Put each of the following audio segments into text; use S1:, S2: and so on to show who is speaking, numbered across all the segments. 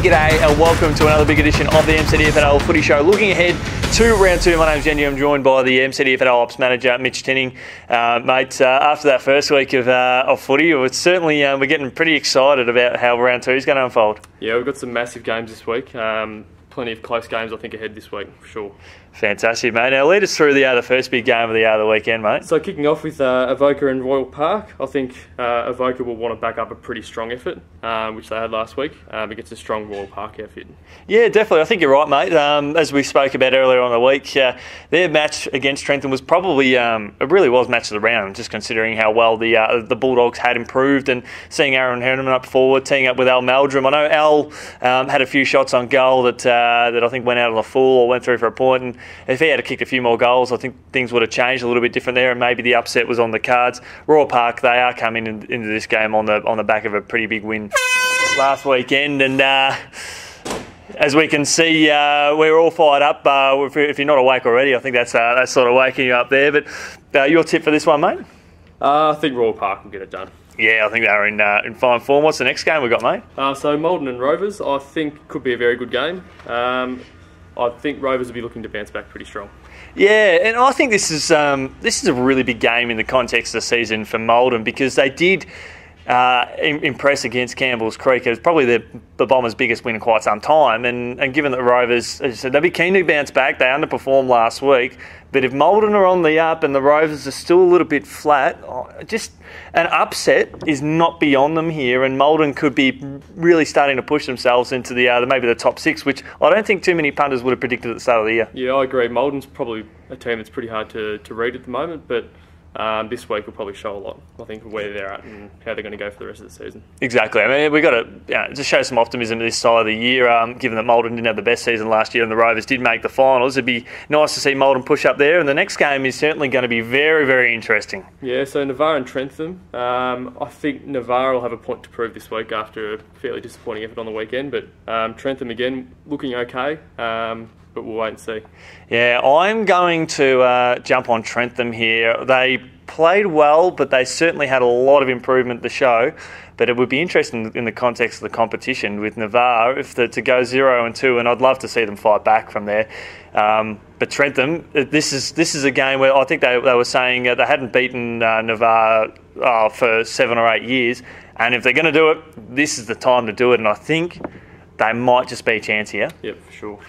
S1: g'day and welcome to another big edition of the MCDFNL Footy Show. Looking ahead to round two, my name's Jenny. I'm joined by the MCDFNL Ops Manager, Mitch Tinning. Mate, after that first week of footy, it's certainly we're getting pretty excited about how round two is going to unfold.
S2: Yeah, we've got some massive games this week. Plenty of close games, I think, ahead this week, for sure.
S1: Fantastic, mate. Now, lead us through the first big game of the weekend, mate.
S2: So, kicking off with Avoca and Royal Park, I think Avoca will want to back up a pretty strong effort, which they had last week, against a strong Royal Park outfit. Yeah,
S1: definitely. I think you're right, mate. As we spoke about earlier on the week, their match against Trentham was probably, it really was match of the round, just considering how well the Bulldogs had improved and seeing Aaron Herman up forward, teaming up with Al Meldrum. I know Al had a few shots on goal that I think went out on the full or went through for a point, and if he had kicked a few more goals, I think things would have changed a little bit different there, and maybe the upset was on the cards. Royal Park, they are coming into this game on the back of a pretty big win last weekend, and as we can see, we're all fired up. If you're not awake already, I think that's sort of waking you up there. But your tip for this one, mate?
S2: I think Royal Park will get it done.
S1: Yeah, I think they're in fine form. What's the next game we've got, mate?
S2: So Maldon and Rovers, I think, could be a very good game. I think Rovers will be looking to bounce back pretty strong.
S1: Yeah, and I think this is a really big game in the context of the season for Maldon, because they did impress against Campbell's Creek. It was probably the Bombers' biggest win in quite some time, and given that the Rovers, as I said, they'd be keen to bounce back. They underperformed last week, but if Maldon are on the up and the Rovers are still a little bit flat, just an upset is not beyond them here, and Maldon could be really starting to push themselves into maybe the top six, which I don't think too many punters would have predicted at the start of the year.
S2: Yeah, I agree. Maldon's probably a team that's pretty hard to read at the moment, but this week will probably show a lot, I think, of where they're at and how they're going to go for the rest of the season. Exactly.
S1: I mean, we've got to just show some optimism this side of the year, given that Maldon didn't have the best season last year and the Rovers did make the finals. It'd be nice to see Maldon push up there, and the next game is certainly going to be very, very interesting.
S2: Yeah, so Navarre and Trentham. I think Navarre will have a point to prove this week after a fairly disappointing effort on the weekend, but Trentham, again, looking okay. But we'll wait and see. Yeah,
S1: I'm going to jump on Trentham here. They played well, but they certainly had a lot of improvement to show. But it would be interesting in the context of the competition with Navarre to go 0-2, and I'd love to see them fight back from there. But Trentham, this is a game where I think they were saying they hadn't beaten Navarre for 7 or 8 years, and if they're going to do it, this is the time to do it. And I think they might just be a chance here.
S2: Yep, for sure.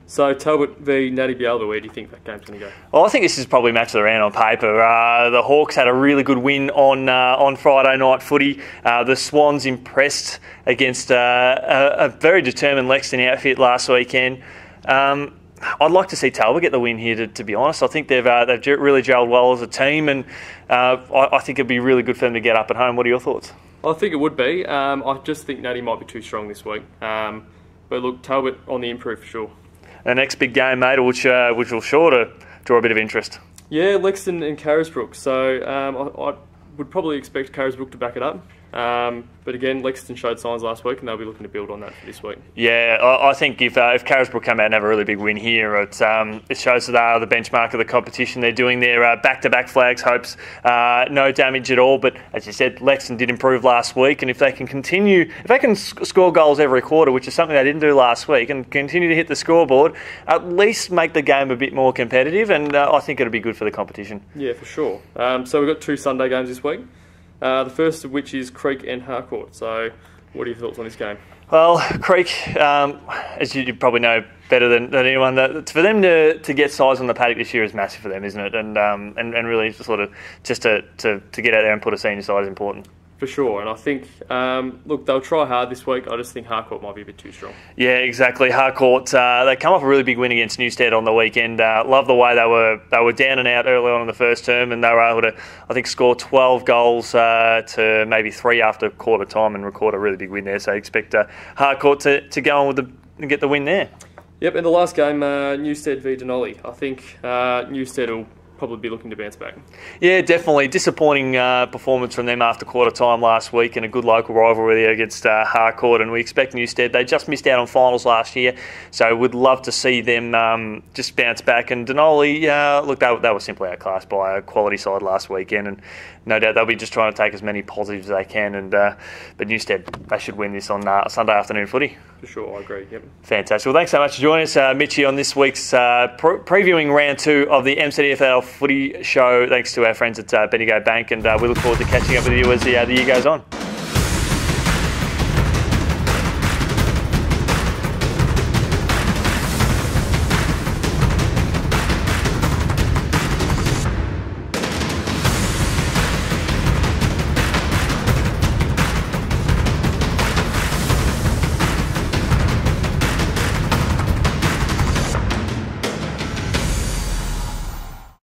S2: So Talbot v Natty Bialba, where do you think that game's going to go?
S1: Well, I think this is probably match of the round on paper. The Hawks had a really good win on Friday night footy. The Swans impressed against a very determined Lexington outfit last weekend. I'd like to see Talbot get the win here, to be honest. I think they've really gelled well as a team, and I think it'd be really good for them to get up at home. What are your thoughts?
S2: I think it would be. I just think Natty might be too strong this week. But look, Talbot on the improve for sure.
S1: The next big game, mate, which will sure to draw a bit of interest.
S2: Yeah, Lexington and Carisbrook. So I would probably expect Carisbrook to back it up. But again, Lexington showed signs last week, and they'll be looking to build on that for this week. Yeah,
S1: I think if Carisbrook come out and have a really big win here, it shows that they are the benchmark of the competition. They're doing their back-to-back flags hopes, no damage at all. But as you said, Lexington did improve last week, and if they can score goals every quarter, which is something they didn't do last week, and continue to hit the scoreboard, at least make the game a bit more competitive, and I think it'll be good for the competition.
S2: Yeah, for sure. So we've got 2 Sunday games this week. The first of which is Creek and Harcourt. So what are your thoughts on this game?
S1: Well, Creek, as you probably know better than anyone, for them to get size on the paddock this year is massive for them, isn't it? And really sort of just to get out there and put a senior side is important.
S2: For sure, and I think, look, they'll try hard this week. I just think Harcourt might be a bit too strong.
S1: Yeah, exactly. Harcourt, they come off a really big win against Newstead on the weekend. Love the way they were down and out early on in the first term, and they were able to, I think, score 12 goals to maybe 3 after quarter time and record a really big win there. So I expect Harcourt to go on and get the win there.
S2: Yep, and the last game, Newstead v Denali. I think Newstead will probably be looking to bounce back.
S1: Yeah, definitely. Disappointing performance from them after quarter time last week, and a good local rivalry against Harcourt, and we expect Newstead. They just missed out on finals last year, so we'd love to see them just bounce back. And Denali, look, they were simply outclassed by a quality side last weekend, and no doubt they'll be just trying to take as many positives as they can. And but Newstead, they should win this on Sunday afternoon footy.
S2: For sure, I agree. Yep.
S1: Fantastic. Well, thanks so much for joining us, Mitchie, on this week's previewing round 2 of the MCDFNL footy show. Thanks to our friends at Bendigo Bank, and we look forward to catching up with you as the year goes on.